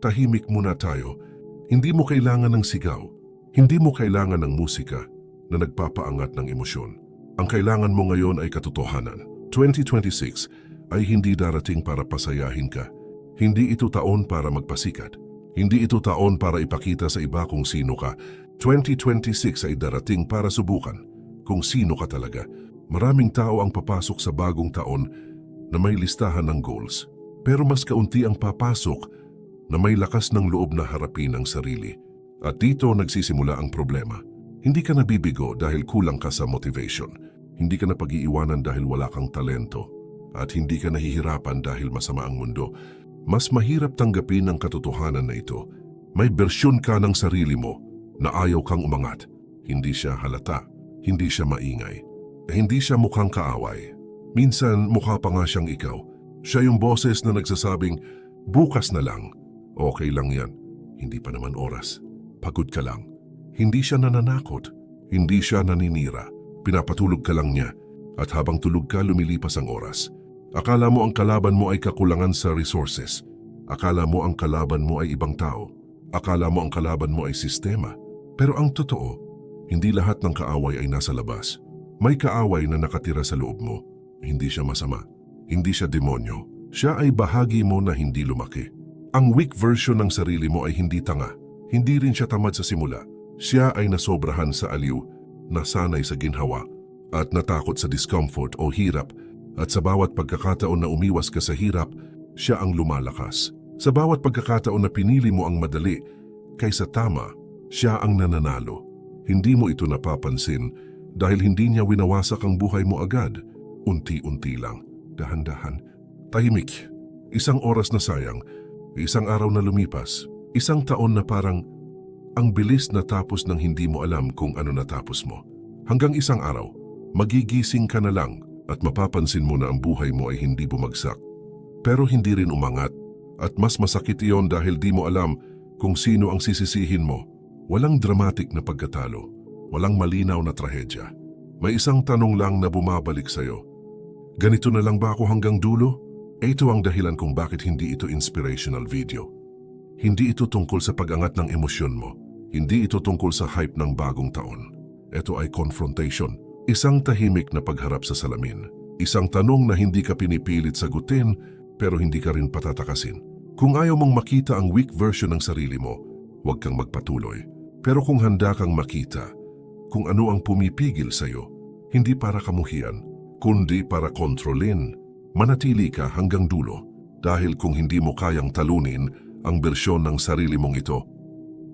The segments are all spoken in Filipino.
tahimik muna tayo. Hindi mo kailangan ng sigaw. Hindi mo kailangan ng musika na nagpapaangat ng emosyon. Ang kailangan mo ngayon ay katotohanan. 2026 ay hindi darating para pasayahin ka. Hindi ito taon para magpasikat. Hindi ito taon para ipakita sa iba kung sino ka. 2026 ay darating para subukan kung sino ka talaga. Maraming tao ang papasok sa bagong taon na may listahan ng goals. Pero mas kaunti ang papasok na may lakas ng loob na harapin ang sarili. At dito nagsisimula ang problema. Hindi ka nabibigo dahil kulang ka sa motivation. Hindi ka napag-iiwanan dahil wala kang talento. At hindi ka nahihirapan dahil masama ang mundo. Mas mahirap tanggapin ang katotohanan na ito. May bersyon ka ng sarili mo na ayaw kang umangat. Hindi siya halata, hindi siya maingay, hindi siya mukhang kaaway. Minsan mukha pa nga siyang ikaw. Siya yung boses na nagsasabing, bukas na lang. Okay lang yan, hindi pa naman oras. Pagod ka lang. Hindi siya nananakot, hindi siya naninira. Pinapatulog ka lang niya at habang tulog ka lumilipas ang oras. Akala mo ang kalaban mo ay kakulangan sa resources. Akala mo ang kalaban mo ay ibang tao. Akala mo ang kalaban mo ay sistema. Pero ang totoo, hindi lahat ng kaaway ay nasa labas. May kaaway na nakatira sa loob mo. Hindi siya masama. Hindi siya demonyo. Siya ay bahagi mo na hindi lumaki. Ang weak version ng sarili mo ay hindi tanga. Hindi rin siya tamad sa simula. Siya ay nasobrahan sa aliw, nasanay sa ginhawa, at natakot sa discomfort o hirap. At sa bawat pagkakataon na umiwas ka sa hirap, siya ang lumalakas. Sa bawat pagkakataon na pinili mo ang madali kaysa tama, siya ang nananalo. Hindi mo ito napapansin dahil hindi niya winawasak ang buhay mo agad. Unti-unti lang, dahan-dahan. Tahimik, isang oras na sayang, isang araw na lumipas, isang taon na parang ang bilis na tapos nang hindi mo alam kung ano natapos mo. Hanggang isang araw, magigising ka na lang at mapapansin mo na ang buhay mo ay hindi bumagsak. Pero hindi rin umangat at mas masakit iyon dahil di mo alam kung sino ang sisisihin mo. Walang dramatic na pagkatalo, walang malinaw na trahedya. May isang tanong lang na bumabalik sa'yo. Ganito na lang ba ako hanggang dulo? Ito ang dahilan kung bakit hindi ito inspirational video. Hindi ito tungkol sa pag-angat ng emosyon mo. Hindi ito tungkol sa hype ng bagong taon. Ito ay confrontation. Isang tahimik na pagharap sa salamin. Isang tanong na hindi ka pinipilit sagutin pero hindi ka rin patatakasin. Kung ayaw mong makita ang weak version ng sarili mo, huwag kang magpatuloy. Pero kung handa kang makita kung ano ang pumipigil sa'yo, hindi para kamuhian, kundi para kontrolin, manatili ka hanggang dulo. Dahil kung hindi mo kayang talunin ang bersyon ng sarili mong ito,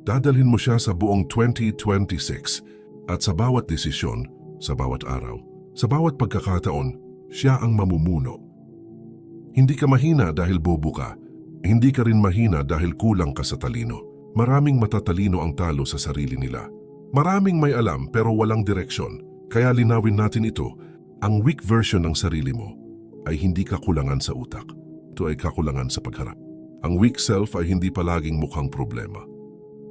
dadalhin mo siya sa buong 2026 at sa bawat desisyon, sa bawat araw, sa bawat pagkakataon, siya ang mamumuno. Hindi ka mahina dahil bobo ka. Hindi ka rin mahina dahil kulang ka sa talino. Maraming matatalino ang talo sa sarili nila. Maraming may alam pero walang direksyon. Kaya linawin natin ito. Ang weak version ng sarili mo ay hindi kakulangan sa utak. Ito ay kakulangan sa pagharap. Ang weak self ay hindi palaging mukhang problema.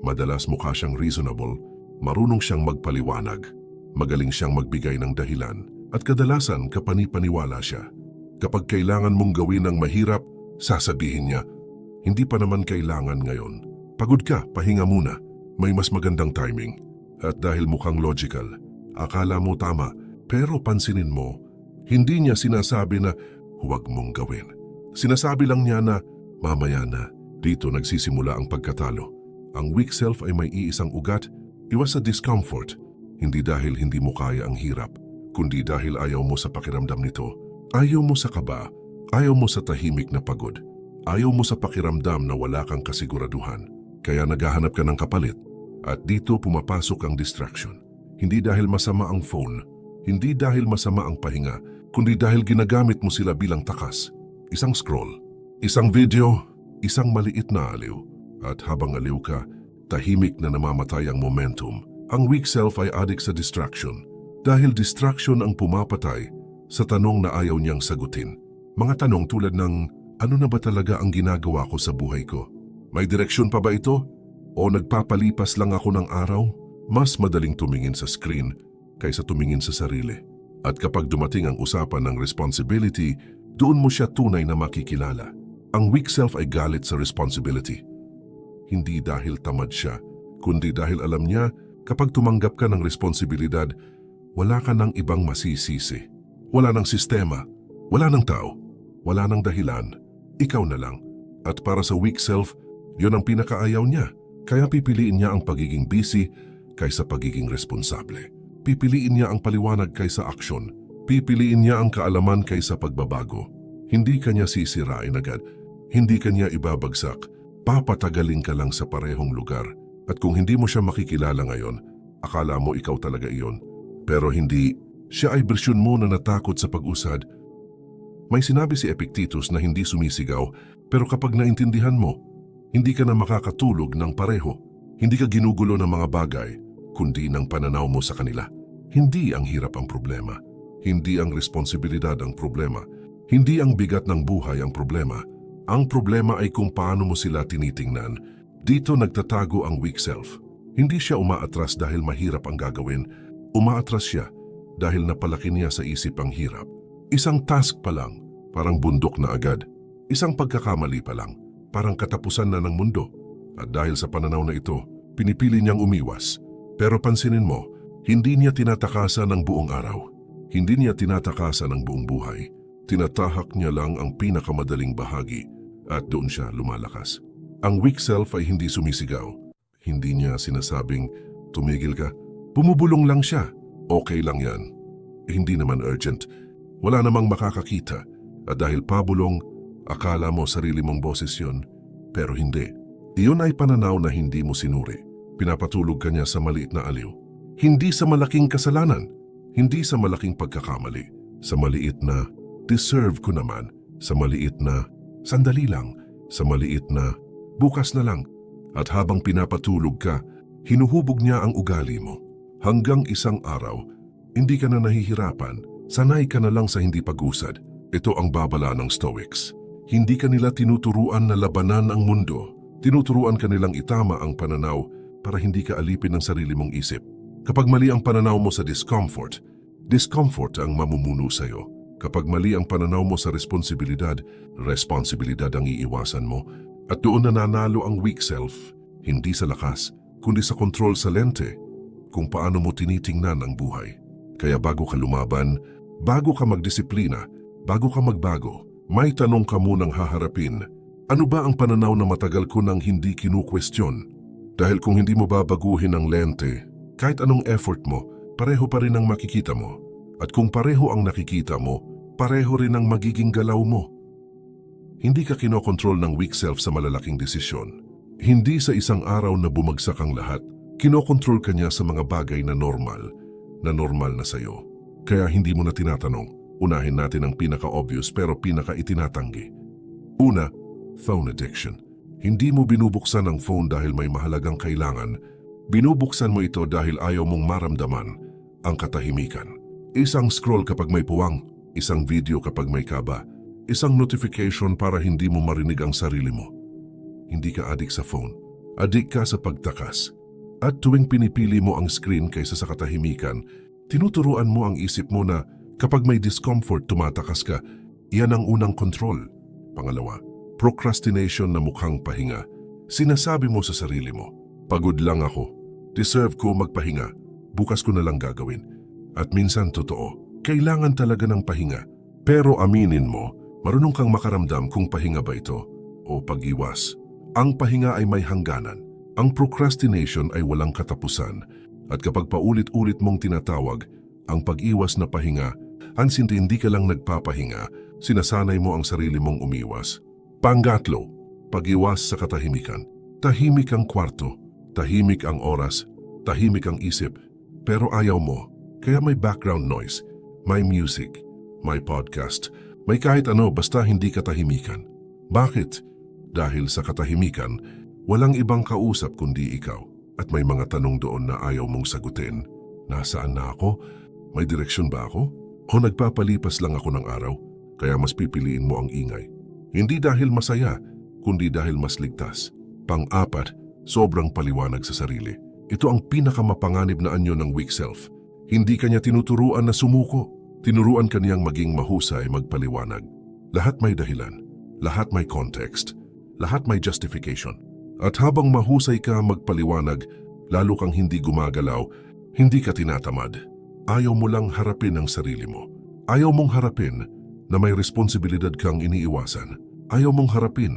Madalas mukha siyang reasonable, marunong siyang magpaliwanag. Magaling siyang magbigay ng dahilan at kadalasan kapani-paniwala siya. Kapag kailangan mong gawin ang mahirap, sasabihin niya, hindi pa naman kailangan ngayon. Pagod ka, pahinga muna. May mas magandang timing. At dahil mukhang logical, akala mo tama, pero pansinin mo, hindi niya sinasabi na huwag mong gawin. Sinasabi lang niya na mamaya na. Dito nagsisimula ang pagkatalo. Ang weak self ay may iisang ugat, iwas sa discomfort. Hindi dahil hindi mo kaya ang hirap, kundi dahil ayaw mo sa pakiramdam nito. Ayaw mo sa kaba, ayaw mo sa tahimik na pagod, ayaw mo sa pakiramdam na wala kang kasiguraduhan. Kaya naghahanap ka ng kapalit. At dito pumapasok ang distraction. Hindi dahil masama ang phone, hindi dahil masama ang pahinga, kundi dahil ginagamit mo sila bilang takas. Isang scroll, isang video, isang maliit na aliw. At habang aliw ka, tahimik na namamatay ang momentum. Ang weak self ay addict sa distraction dahil distraction ang pumapatay sa tanong na ayaw niyang sagutin. Mga tanong tulad ng, ano na ba talaga ang ginagawa ko sa buhay ko? May direksyon pa ba ito? O nagpapalipas lang ako ng araw? Mas madaling tumingin sa screen kaysa tumingin sa sarili. At kapag dumating ang usapan ng responsibility, doon mo siya tunay na makikilala. Ang weak self ay galit sa responsibility. Hindi dahil tamad siya, kundi dahil alam niya kapag tumanggap ka ng responsibilidad, wala ka ng ibang masisisi. Wala ng sistema, wala ng tao, wala ng dahilan. Ikaw na lang. At para sa weak self, yun ang pinakaayaw niya. Kaya pipiliin niya ang pagiging busy kaysa pagiging responsable. Pipiliin niya ang paliwanag kaysa aksyon. Pipiliin niya ang kaalaman kaysa pagbabago. Hindi kanya sisirain agad. Hindi kanya ibabagsak. Papatagalin ka lang sa parehong lugar. At kung hindi mo siya makikilala ngayon, akala mo ikaw talaga iyon. Pero hindi. Siya ay bersyon mo na natakot sa pag-usad. May sinabi si Epictetus na hindi sumisigaw, pero kapag naintindihan mo, hindi ka na makakatulog ng pareho. Hindi ka ginugulo ng mga bagay, kundi ng pananaw mo sa kanila. Hindi ang hirap ang problema. Hindi ang responsibilidad ang problema. Hindi ang bigat ng buhay ang problema. Ang problema ay kung paano mo sila tinitingnan. Dito nagtatago ang weak self. Hindi siya umaatras dahil mahirap ang gagawin. Umaatras siya dahil napalaki niya sa isip ang hirap. Isang task pa lang, parang bundok na agad. Isang pagkakamali pa lang, parang katapusan na ng mundo. At dahil sa pananaw na ito, pinipili niyang umiwas. Pero pansinin mo, hindi niya tinatakasan ng buong araw. Hindi niya tinatakasan ng buong buhay. Tinatahak niya lang ang pinakamadaling bahagi at doon siya lumalakas. Ang weak self ay hindi sumisigaw. Hindi niya sinasabing, tumigil ka. Bumubulong lang siya. Okay lang yan. Hindi naman urgent. Wala namang makakakita. At dahil pabulong, akala mo sarili mong boses yun. Pero hindi. Iyon ay pananaw na hindi mo sinuri. Pinapatulog ka niya sa maliit na aliw. Hindi sa malaking kasalanan. Hindi sa malaking pagkakamali. Sa maliit na, deserve ko naman. Sa maliit na, sandali lang. Sa maliit na, bukas na lang. At habang pinapatulog ka, hinuhubog niya ang ugali mo. Hanggang isang araw, hindi ka na nahihirapan. Sanay ka na lang sa hindi pag-usad. Ito ang babala ng Stoics. Hindi ka nila tinuturuan na labanan ang mundo. Tinuturuan ka nilang itama ang pananaw para hindi ka alipin ng sarili mong isip. Kapag mali ang pananaw mo sa discomfort ang mamumuno sa'yo. Kapag mali ang pananaw mo sa responsibilidad ang iiwasan mo. At doon nananalo ang weak self, hindi sa lakas, kundi sa kontrol sa lente, kung paano mo tinitingnan ang buhay. Kaya bago ka lumaban, bago ka magdisiplina, bago ka magbago, may tanong ka munang haharapin. Ano ba ang pananaw na matagal ko nang hindi kinukwestiyon? Dahil kung hindi mo babaguhin ang lente, kahit anong effort mo, pareho pa rin ang makikita mo. At kung pareho ang nakikita mo, pareho rin ang magiging galaw mo. Hindi ka kinokontrol ng weak self sa malalaking desisyon. Hindi sa isang araw na bumagsak ang lahat, kinokontrol ka niya sa mga bagay na normal na sa'yo. Kaya hindi mo na tinatanong. Unahin natin ang pinaka-obvious pero pinaka-itinatanggi. Una, phone addiction. Hindi mo binubuksan ang phone dahil may mahalagang kailangan. Binubuksan mo ito dahil ayaw mong maramdaman ang katahimikan. Isang scroll kapag may puwang, isang video kapag may kaba, isang notification para hindi mo marinig ang sarili mo. Hindi ka adik sa phone. Adik ka sa pagtakas. At tuwing pinipili mo ang screen kaysa sa katahimikan, tinuturuan mo ang isip mo na kapag may discomfort tumatakas ka, iyan ang unang control. Pangalawa, procrastination na mukhang pahinga. Sinasabi mo sa sarili mo, pagod lang ako, deserve ko magpahinga, bukas ko na lang gagawin. At minsan totoo, kailangan talaga ng pahinga. Pero aminin mo, marunong kang makaramdam kung pahinga ba ito o pag-iwas. Ang pahinga ay may hangganan. Ang procrastination ay walang katapusan. At kapag paulit-ulit mong tinatawag, ang pag-iwas na pahinga, hindi ka lang nagpapahinga, sinasanay mo ang sarili mong umiwas. Pangatlo, pag-iwas sa katahimikan. Tahimik ang kwarto, tahimik ang oras, tahimik ang isip, pero ayaw mo. Kaya may background noise, may music, may podcast, may kahit ano basta hindi katahimikan. Bakit? Dahil sa katahimikan, walang ibang kausap kundi ikaw. At may mga tanong doon na ayaw mong sagutin. Nasaan na ako? May direksyon ba ako? O nagpapalipas lang ako ng araw? Kaya mas pipiliin mo ang ingay. Hindi dahil masaya, kundi dahil mas ligtas. Pang-apat, sobrang paliwanag sa sarili. Ito ang pinakamapanganib na anyo ng weak self. Hindi kanya tinuturuan na sumuko. Tinuruan kaniyang maging mahusay magpaliwanag. Lahat may dahilan. Lahat may context. Lahat may justification. At habang mahusay ka magpaliwanag, lalo kang hindi gumagalaw, hindi ka tinatamad. Ayaw mo lang harapin ang sarili mo. Ayaw mong harapin na may responsibilidad kang iniiwasan. Ayaw mong harapin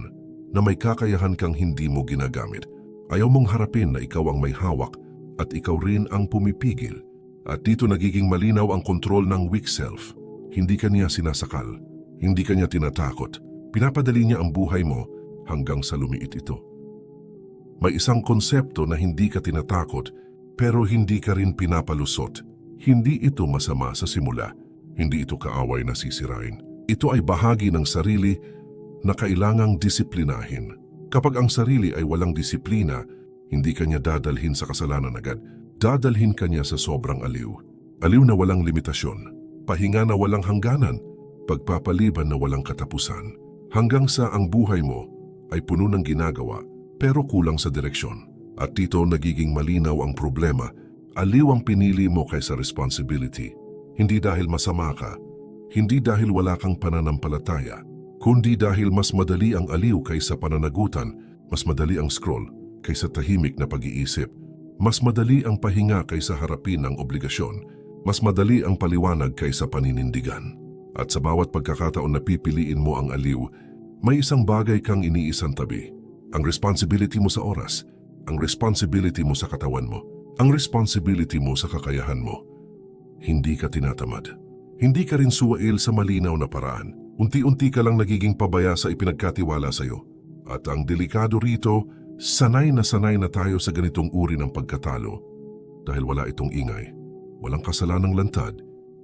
na may kakayahan kang hindi mo ginagamit. Ayaw mong harapin na ikaw ang may hawak at ikaw rin ang pumipigil. At dito nagiging malinaw ang kontrol ng weak self. Hindi ka niya sinasakal, hindi ka niya tinatakot. Pinapadali niya ang buhay mo hanggang sa lumiit ito. May isang konsepto na hindi ka tinatakot pero hindi ka rin pinapalusot. Hindi ito masama sa simula. Hindi ito kaaway na sisirain. Ito ay bahagi ng sarili na kailangang disiplinahin. Kapag ang sarili ay walang disiplina, hindi ka niya dadalhin sa kasalanan agad. Dadalhin ka niya sa sobrang aliw. Aliw na walang limitasyon. Pahinga na walang hangganan. Pagpapaliban na walang katapusan. Hanggang sa ang buhay mo ay puno ng ginagawa pero kulang sa direksyon. At dito nagiging malinaw ang problema. Aliw ang pinili mo kaysa responsibility. Hindi dahil masama ka, hindi dahil wala kang pananampalataya, kundi dahil mas madali ang aliw kaysa pananagutan, mas madali ang scroll kaysa tahimik na pag-iisip, mas madali ang pahinga kaysa harapin ang obligasyon, mas madali ang paliwanag kaysa paninindigan. At sa bawat pagkakataon na pipiliin mo ang aliw, may isang bagay kang iniisang tabi. Ang responsibility mo sa oras, ang responsibility mo sa katawan mo, ang responsibility mo sa kakayahan mo. Hindi ka tinatamad. Hindi ka rin suwail sa malinaw na paraan. Unti-unti ka lang nagiging pabaya sa ipinagkatiwala sa iyo. At ang delikado rito, sanay na tayo sa ganitong uri ng pagkatalo. Dahil wala itong ingay, walang kasalanang lantad,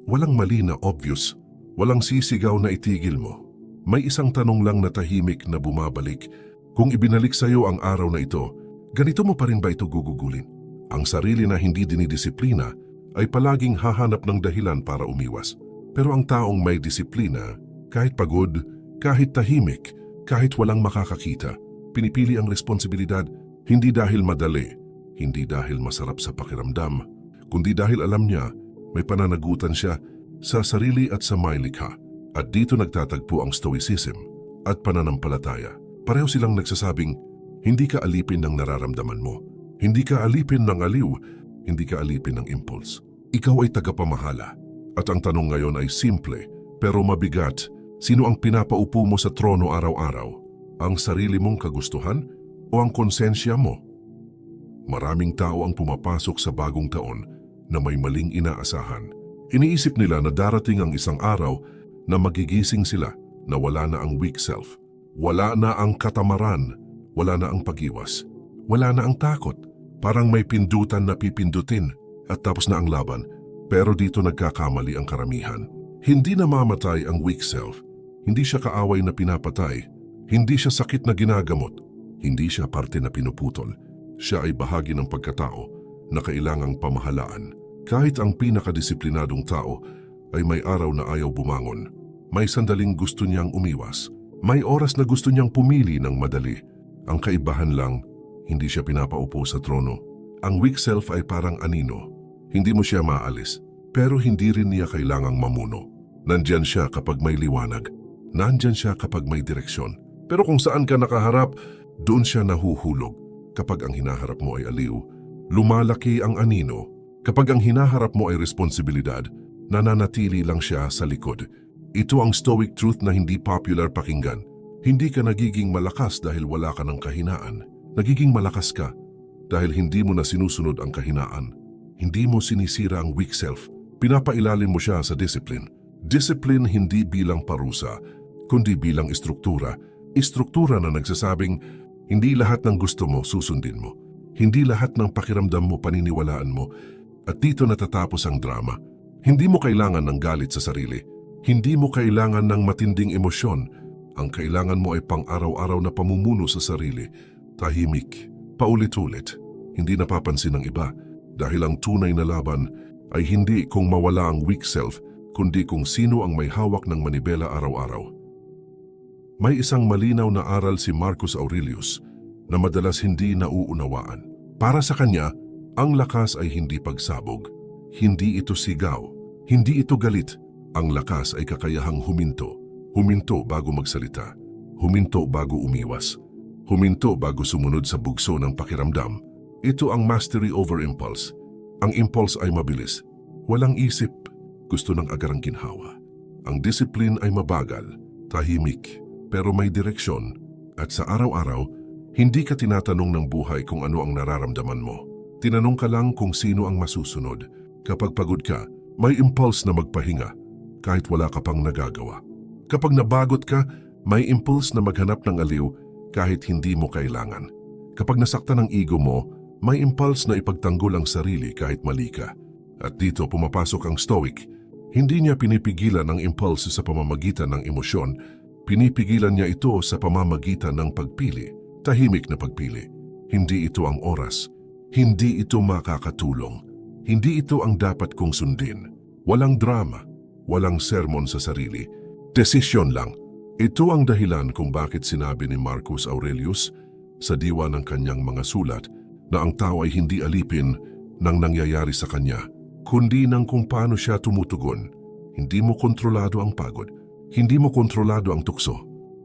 walang mali na obvious, walang sisigaw na itigil mo. May isang tanong lang na tahimik na bumabalik. Kung ibinalik sa iyo ang araw na ito, ganito mo pa rin ba ito gugugulin? Ang sarili na hindi dinidisiplina ay palaging hahanap ng dahilan para umiwas. Pero ang taong may disiplina, kahit pagod, kahit tahimik, kahit walang makakakita, pinipili ang responsibilidad hindi dahil madali, hindi dahil masarap sa pakiramdam, kundi dahil alam niya may pananagutan siya sa sarili at sa may likha. At dito nagtatagpo ang stoicism at pananampalataya. Pareho silang nagsasabing, hindi ka alipin ng nararamdaman mo, hindi ka alipin ng aliw, hindi ka alipin ng impulse. Ikaw ay tagapamahala. At ang tanong ngayon ay simple, pero mabigat. Sino ang pinapaupo mo sa trono araw-araw? Ang sarili mong kagustuhan o ang konsensya mo? Maraming tao ang pumapasok sa bagong taon na may maling inaasahan. Iniisip nila na darating ang isang araw na magigising sila na wala na ang weak self. Wala na ang katamaran, wala na ang pag-iwas, wala na ang takot. Parang may pindutan na pipindutin at tapos na ang laban. Pero dito nagkakamali ang karamihan. Hindi namamatay ang weak self. Hindi siya kaaway na pinapatay. Hindi siya sakit na ginagamot. Hindi siya parte na pinuputol. Siya ay bahagi ng pagkatao na kailangang pamahalaan. Kahit ang pinakadisiplinadong tao ay may araw na ayaw bumangon. May sandaling gusto niyang umiwas. May oras na gusto niyang pumili ng madali. Ang kaibahan lang, hindi siya pinapaupo sa trono. Ang weak self ay parang anino. Hindi mo siya maalis, pero hindi rin niya kailangang mamuno. Nandyan siya kapag may liwanag. Nandyan siya kapag may direksyon. Pero kung saan ka nakaharap, doon siya nahuhulog. Kapag ang hinaharap mo ay aliw, lumalaki ang anino. Kapag ang hinaharap mo ay responsibilidad, nananatili lang siya sa likod. Ito ang stoic truth na hindi popular pakinggan. Hindi ka nagiging malakas dahil wala ka ng kahinaan. Nagiging malakas ka dahil hindi mo na sinusunod ang kahinaan. Hindi mo sinisira ang weak self. Pinapailalim mo siya sa discipline. Discipline hindi bilang parusa, kundi bilang istruktura. Istruktura na nagsasabing, hindi lahat ng gusto mo susundin mo. Hindi lahat ng pakiramdam mo paniniwalaan mo. At dito natatapos ang drama. Hindi mo kailangan ng galit sa sarili. Hindi mo kailangan ng matinding emosyon. Ang kailangan mo ay pang-araw-araw na pamumuno sa sarili. Tahimik, paulit-ulit, hindi napapansin ng iba. Dahil ang tunay na laban ay hindi kung mawala ang weak self, kundi kung sino ang may hawak ng manibela araw-araw. May isang malinaw na aral si Marcus Aurelius na madalas hindi nauunawaan. Para sa kanya, ang lakas ay hindi pagsabog. Hindi ito sigaw. Hindi ito galit. Ang lakas ay kakayahang huminto. Huminto bago magsalita. Huminto bago umiwas. Huminto bago sumunod sa bugso ng pakiramdam. Ito ang mastery over impulse. Ang impulse ay mabilis. Walang isip. Gusto ng agarang ginhawa. Ang discipline ay mabagal, tahimik, pero may direksyon. At sa araw-araw, hindi ka tinatanong ng buhay kung ano ang nararamdaman mo. Tinanong ka lang kung sino ang masusunod. Kapag pagod ka, may impulse na magpahinga, kahit wala ka pang nagagawa. Kapag nabagot ka, may impulse na maghanap ng aliw kahit hindi mo kailangan. Kapag nasaktan ang ego mo, may impulse na ipagtanggol ang sarili kahit mali ka. At dito pumapasok ang Stoic. Hindi niya pinipigilan ang impulse sa pamamagitan ng emosyon, pinipigilan niya ito sa pamamagitan ng pagpili, tahimik na pagpili. Hindi ito ang oras. Hindi ito makakatulong. Hindi ito ang dapat kong sundin. Walang drama, walang sermon sa sarili. Desisyon lang. Ito ang dahilan kung bakit sinabi ni Marcus Aurelius sa diwa ng kanyang mga sulat na ang tao ay hindi alipin ng nangyayari sa kanya, kundi ng kung paano siya tumutugon. Hindi mo kontrolado ang pagod. Hindi mo kontrolado ang tukso.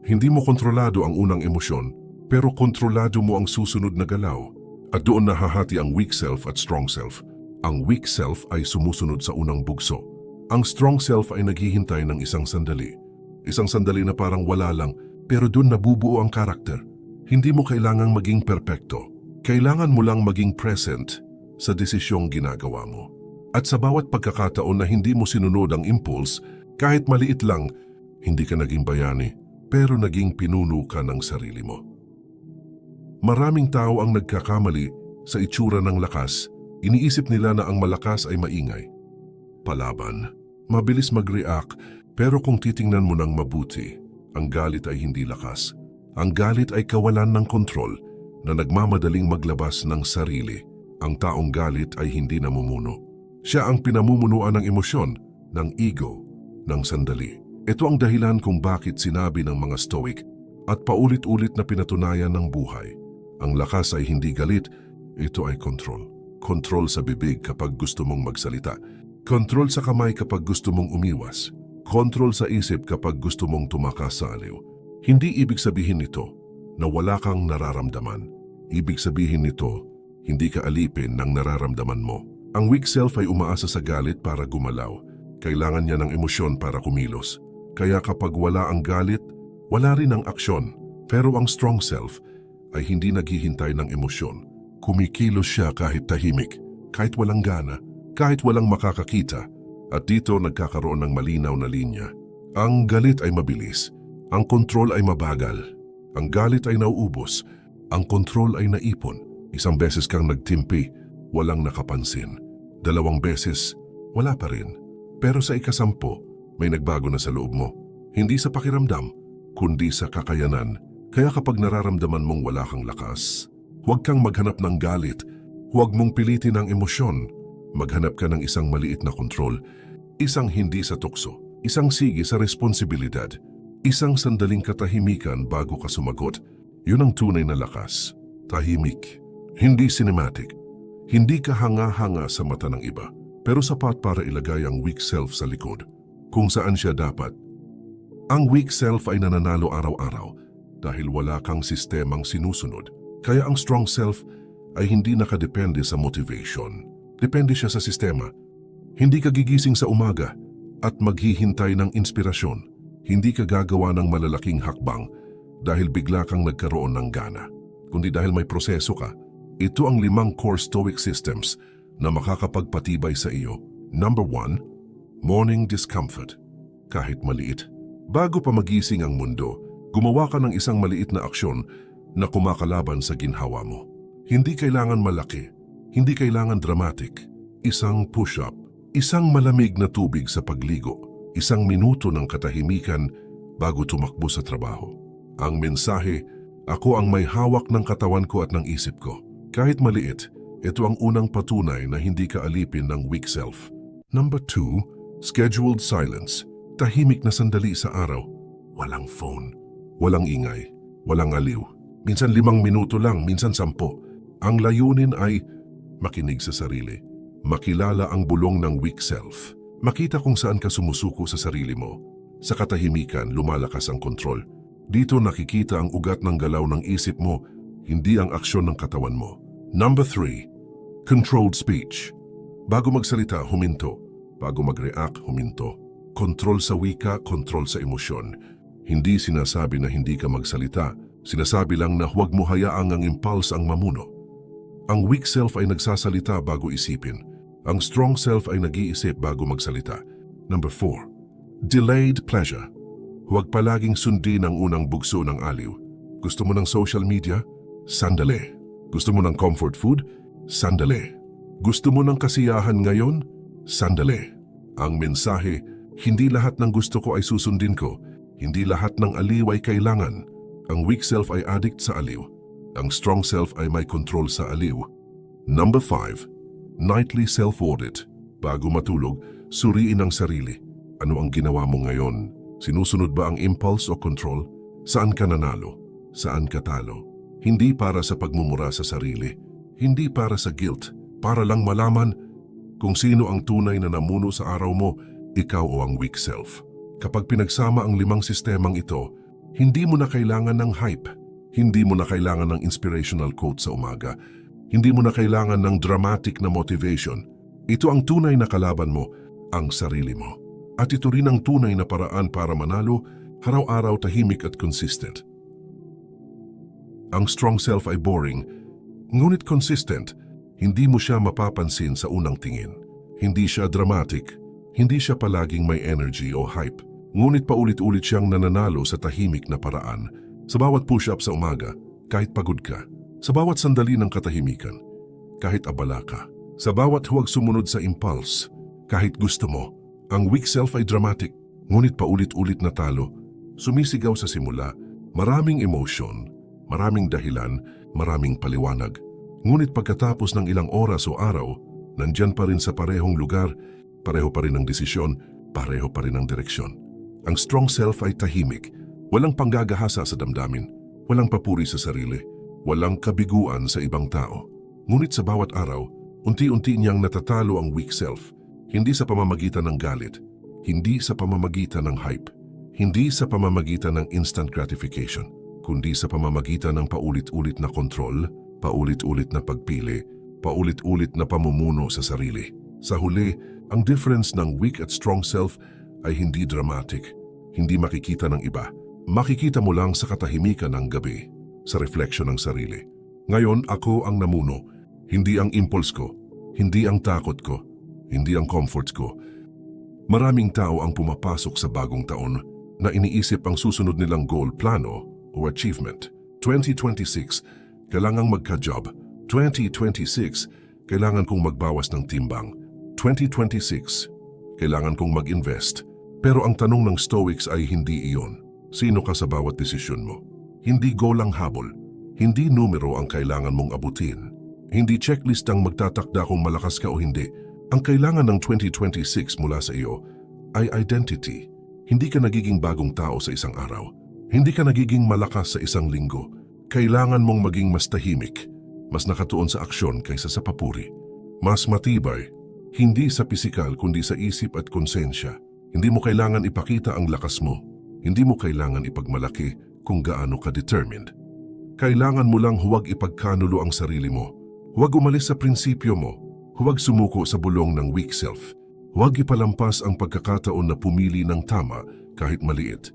Hindi mo kontrolado ang unang emosyon, pero kontrolado mo ang susunod na galaw. At doon nahahati ang weak self at strong self. Ang weak self ay sumusunod sa unang bugso. Ang strong self ay naghihintay ng isang sandali. Isang sandali na parang wala lang, pero doon nabubuo ang karakter. Hindi mo kailangang maging perpekto. Kailangan mo lang maging present sa desisyong ginagawa mo. At sa bawat pagkakataon na hindi mo sinunod ang impulse, kahit maliit lang, hindi ka naging bayani, pero naging pinuno ka ng sarili mo. Maraming tao ang nagkakamali sa itsura ng lakas. Iniisip nila na ang malakas ay maingay. Palaban, mabilis mag-react, pero kung titingnan mo ng mabuti, ang galit ay hindi lakas. Ang galit ay kawalan ng kontrol na nagmamadaling maglabas ng sarili. Ang taong galit ay hindi namumuno. Siya ang pinamumunuan ng emosyon, ng ego, ng sandali. Ito ang dahilan kung bakit sinabi ng mga Stoic at paulit-ulit na pinatunayan ng buhay. Ang lakas ay hindi galit, ito ay kontrol. Kontrol sa bibig kapag gusto mong magsalita. Kontrol sa kamay kapag gusto mong umiwas. Kontrol sa isip kapag gusto mong tumakas sa aliw. Hindi ibig sabihin nito na wala kang nararamdaman. Ibig sabihin nito, hindi ka alipin ng nararamdaman mo. Ang weak self ay umaasa sa galit para gumalaw. Kailangan niya ng emosyon para kumilos. Kaya kapag wala ang galit, wala rin ang aksyon. Pero ang strong self ay hindi naghihintay ng emosyon. Kumikilos siya kahit tahimik, kahit walang gana, kahit walang makakakita. At dito nagkakaroon ng malinaw na linya. Ang galit ay mabilis. Ang kontrol ay mabagal. Ang galit ay nauubos. Ang kontrol ay naipon. Isang beses kang nagtimpi, walang nakapansin. 2 beses, wala pa rin. Pero sa ika-10, may nagbago na sa loob mo. Hindi sa pakiramdam, kundi sa kakayanan. Kaya kapag nararamdaman mong wala kang lakas, huwag kang maghanap ng galit. Huwag mong pilitin ang emosyon. Maghanap ka ng isang maliit na kontrol. Isang hindi sa tukso. Isang sige sa responsibilidad. Isang sandaling katahimikan bago ka sumagot. Yun ang tunay na lakas. Tahimik. Hindi cinematic. Hindi ka hanga-hanga sa mata ng iba. Pero sapat para ilagay ang weak self sa likod. Kung saan siya dapat. Ang weak self ay nananalo araw-araw dahil wala kang sistemang sinusunod. Kaya ang strong self ay hindi nakadepende sa motivation. Depende siya sa sistema. Hindi ka gigising sa umaga at maghihintay ng inspirasyon. Hindi ka gagawa ng malalaking hakbang dahil bigla kang nagkaroon ng gana. Kundi dahil may proseso ka. Ito ang 5 core Stoic systems na makakapagpatibay sa iyo. Number 1, morning discomfort. Kahit maliit. Bago pa magising ang mundo, gumawa ka ng isang maliit na aksyon na kumakalaban sa ginhawa mo. Hindi kailangan malaki, hindi kailangan dramatic. Isang push-up, isang malamig na tubig sa pagligo, isang minuto ng katahimikan bago tumakbo sa trabaho. Ang mensahe, ako ang may hawak ng katawan ko at ng isip ko. Kahit maliit, ito ang unang patunay na hindi ka alipin ng weak self. Number 2, scheduled silence. Tahimik na sandali sa araw. Walang phone, walang ingay, walang aliw. Minsan 5 minuto lang, minsan 10. Ang layunin ay makinig sa sarili. Makilala ang bulong ng weak self. Makita kung saan ka sumusuko sa sarili mo. Sa katahimikan, lumalakas ang kontrol. Dito nakikita ang ugat ng galaw ng isip mo, hindi ang aksyon ng katawan mo. Number 3. Controlled speech. Bago magsalita, huminto. Bago mag-react, huminto. Kontrol sa wika, kontrol sa emosyon. Hindi sinasabi na hindi ka magsalita. Sinasabi lang na huwag mo hayaang ang impulse ang mamuno. Ang weak self ay nagsasalita bago isipin. Ang strong self ay nag-iisip bago magsalita. Number 4. Delayed pleasure. Huwag palaging sundin ang unang bugso ng aliw. Gusto mo ng social media? Sandali. Gusto mo ng comfort food? Sandali. Gusto mo ng kasiyahan ngayon? Sandali. Ang mensahe, hindi lahat ng gusto ko ay susundin ko. Hindi lahat ng aliw ay kailangan. Ang weak self ay addict sa aliw. Ang strong self ay may control sa aliw. Number 5. Nightly self-audit. Bago matulog, suriin ang sarili. Ano ang ginawa mo ngayon? Sinusunod ba ang impulse o control? Saan ka nanalo? Saan ka talo? Hindi para sa pagmumura sa sarili. Hindi para sa guilt. Para lang malaman kung sino ang tunay na namuno sa araw mo, ikaw o ang weak self. Kapag pinagsama ang 5 sistemang ito, hindi mo na kailangan ng hype. Hindi mo na kailangan ng inspirational quote sa umaga. Hindi mo na kailangan ng dramatic na motivation. Ito ang tunay na kalaban mo, ang sarili mo. At ito rin ang tunay na paraan para manalo, araw-araw tahimik at consistent. Ang strong self ay boring, ngunit consistent. Hindi mo siya mapapansin sa unang tingin. Hindi siya dramatic, hindi siya palaging may energy o hype. Ngunit paulit-ulit siyang nananalo sa tahimik na paraan. Sa bawat push-up sa umaga, kahit pagod ka. Sa bawat sandali ng katahimikan, kahit abala ka. Sa bawat huwag sumunod sa impulse, kahit gusto mo. Ang weak self ay dramatic, ngunit paulit-ulit na talo. Sumisigaw sa simula, maraming emotion, maraming dahilan, maraming paliwanag. Ngunit pagkatapos ng ilang oras o araw, nandyan pa rin sa parehong lugar, pareho pa rin ang desisyon, pareho pa rin ang direksyon. Ang strong self ay tahimik, walang panggagahasa sa damdamin, walang papuri sa sarili, walang kabiguan sa ibang tao. Ngunit sa bawat araw, unti-unti niyang natatalo ang weak self. Hindi sa pamamagitan ng galit, hindi sa pamamagitan ng hype, hindi sa pamamagitan ng instant gratification, kundi sa pamamagitan ng paulit-ulit na kontrol, paulit-ulit na pagpili, paulit-ulit na pamumuno sa sarili. Sa huli, ang difference ng weak at strong self ay hindi dramatic, hindi makikita ng iba. Makikita mo lang sa katahimikan ng gabi, sa refleksyon ng sarili. Ngayon, ako ang namuno, hindi ang impulse ko, hindi ang takot ko, hindi ang comfort ko. Maraming tao ang pumapasok sa bagong taon na iniisip ang susunod nilang goal, plano o achievement. 2026, kailangang magka-job. 2026, kailangan kong magbawas ng timbang. 2026, kailangan kong mag-invest. Pero ang tanong ng Stoics ay hindi iyon. Sino ka sa bawat desisyon mo? Hindi goal ang habol. Hindi numero ang kailangan mong abutin. Hindi checklist ang magtatakda kung malakas ka o hindi. Ang kailangan ng 2026 mula sa iyo ay identity. Hindi ka nagiging bagong tao sa isang araw. Hindi ka nagiging malakas sa isang linggo. Kailangan mong maging mas tahimik, mas nakatuon sa aksyon kaysa sa papuri. Mas matibay, hindi sa pisikal kundi sa isip at konsensya. Hindi mo kailangan ipakita ang lakas mo. Hindi mo kailangan ipagmalaki kung gaano ka determined. Kailangan mo lang huwag ipagkanulo ang sarili mo. Huwag umalis sa prinsipyo mo. Huwag sumuko sa bulong ng weak self. Huwag ipalampas ang pagkakataon na pumili ng tama kahit maliit.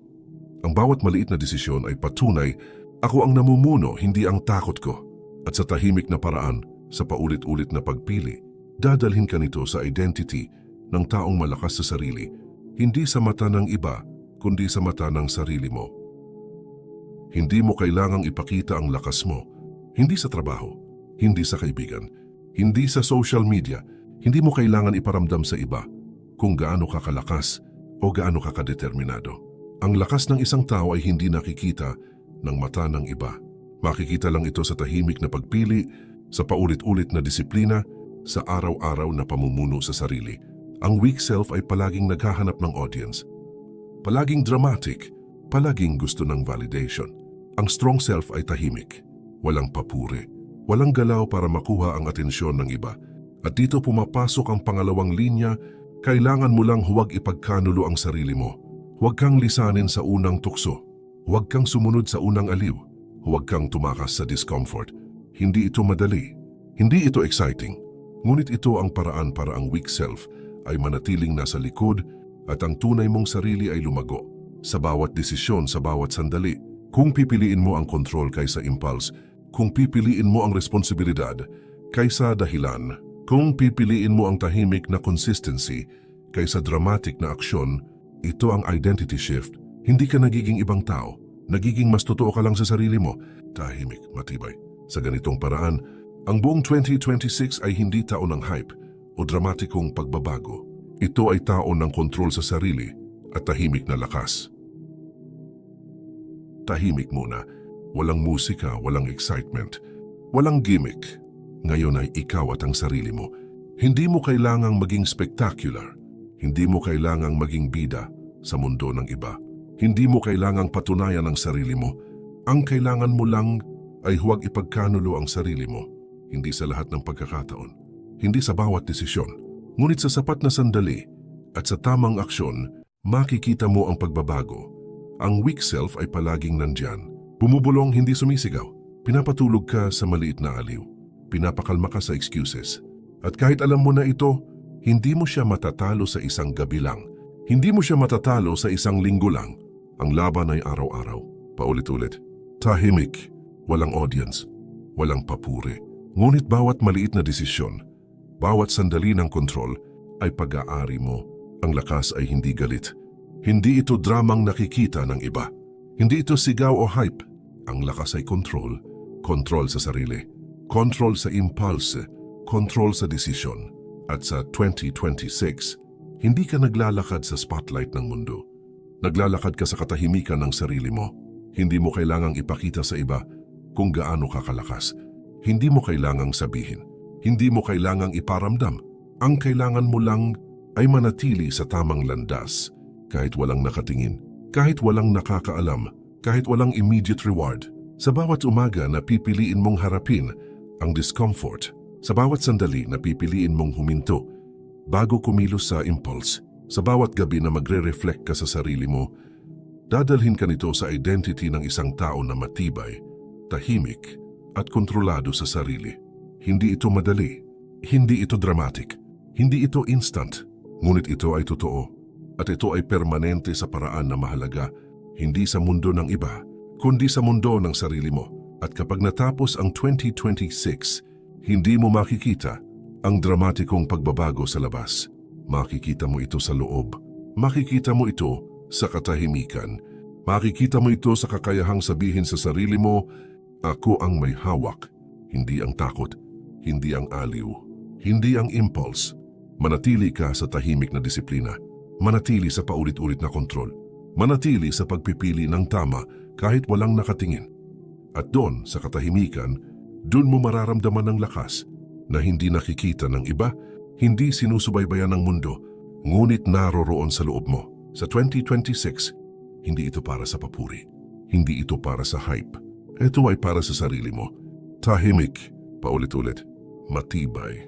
Ang bawat maliit na desisyon ay patunay, ako ang namumuno, hindi ang takot ko. At sa tahimik na paraan, sa paulit-ulit na pagpili, dadalhin ka nito sa identity ng taong malakas sa sarili, hindi sa mata ng iba, kundi sa mata ng sarili mo. Hindi mo kailangang ipakita ang lakas mo, hindi sa trabaho, hindi sa kaibigan, hindi sa social media. Hindi mo kailangan iparamdam sa iba kung gaano ka kalakas o gaano ka kadeterminado. Ang lakas ng isang tao ay hindi nakikita ng mata ng iba. Makikita lang ito sa tahimik na pagpili, sa paulit-ulit na disiplina, sa araw-araw na pamumuno sa sarili. Ang weak self ay palaging naghahanap ng audience. Palaging dramatic, palaging gusto ng validation. Ang strong self ay tahimik, walang papuri. Walang galaw para makuha ang atensyon ng iba. At dito pumapasok ang pangalawang linya, kailangan mo lang huwag ipagkanulo ang sarili mo. Huwag kang lisanin sa unang tukso. Huwag kang sumunod sa unang aliw. Huwag kang tumakas sa discomfort. Hindi ito madali. Hindi ito exciting. Ngunit ito ang paraan para ang weak self ay manatiling nasa likod at ang tunay mong sarili ay lumago. Sa bawat desisyon, sa bawat sandali, kung pipiliin mo ang control kaysa impulse, kung pipiliin mo ang responsibilidad kaysa dahilan, kung pipiliin mo ang tahimik na consistency kaysa dramatic na aksyon, ito ang identity shift. Hindi ka nagiging ibang tao. Nagiging mas totoo ka lang sa sarili mo. Tahimik, matibay. Sa ganitong paraan, ang buong 2026 ay hindi taon ng hype o dramatikong pagbabago. Ito ay taon ng kontrol sa sarili at tahimik na lakas. Tahimik muna. Walang musika, walang excitement, walang gimmick. Ngayon ay ikaw at ang sarili mo. Hindi mo kailangang maging spectacular. Hindi mo kailangang maging bida sa mundo ng iba. Hindi mo kailangang patunayan ang sarili mo. Ang kailangan mo lang ay huwag ipagkanulo ang sarili mo. Hindi sa lahat ng pagkakataon. Hindi sa bawat desisyon. Ngunit sa sapat na sandali at sa tamang aksyon, makikita mo ang pagbabago. Ang weak self ay palaging nandyan. Bumubulong, hindi sumisigaw. Pinapatulog ka sa maliit na aliw. Pinapakalma ka sa excuses. At kahit alam mo na ito, hindi mo siya matatalo sa isang gabi lang. Hindi mo siya matatalo sa isang linggo lang. Ang laban ay araw-araw, paulit-ulit. Tahimik, walang audience, walang papuri. Ngunit bawat maliit na desisyon, bawat sandali ng kontrol ay pag-aari mo. Ang lakas ay hindi galit. Hindi ito dramang nakikita ng iba. Hindi ito sigaw o hype. Ang lakas ay control. Control sa sarili. Control sa impulse. Control sa desisyon. At sa 2026, hindi ka naglalakad sa spotlight ng mundo. Naglalakad ka sa katahimikan ng sarili mo. Hindi mo kailangang ipakita sa iba kung gaano ka kalakas. Hindi mo kailangang sabihin. Hindi mo kailangang iparamdam. Ang kailangan mo lang ay manatili sa tamang landas. Kahit walang nakatingin, kahit walang nakakaalam, kahit walang immediate reward. Sa bawat umaga na pipiliin mong harapin ang discomfort, sa bawat sandali na pipiliin mong huminto, bago kumilos sa impulse, sa bawat gabi na magre-reflect ka sa sarili mo, dadalhin ka nito sa identity ng isang tao na matibay, tahimik, at kontrolado sa sarili. Hindi ito madali, hindi ito dramatic, hindi ito instant, ngunit ito ay totoo. At ito ay permanente sa paraan na mahalaga, hindi sa mundo ng iba, kundi sa mundo ng sarili mo. At kapag natapos ang 2026, hindi mo makikita ang dramatikong pagbabago sa labas. Makikita mo ito sa loob. Makikita mo ito sa katahimikan. Makikita mo ito sa kakayahang sabihin sa sarili mo, ako ang may hawak, hindi ang takot, hindi ang aliw, hindi ang impulse. Manatili ka sa tahimik na disiplina. Manatili sa paulit-ulit na kontrol. Manatili sa pagpipili ng tama kahit walang nakatingin. At doon, sa katahimikan, doon mo mararamdaman ang lakas na hindi nakikita ng iba, hindi sinusubaybayan ng mundo, ngunit naroroon sa loob mo. Sa 2026, hindi ito para sa papuri. Hindi ito para sa hype. Ito ay para sa sarili mo. Tahimik, paulit-ulit, matibay.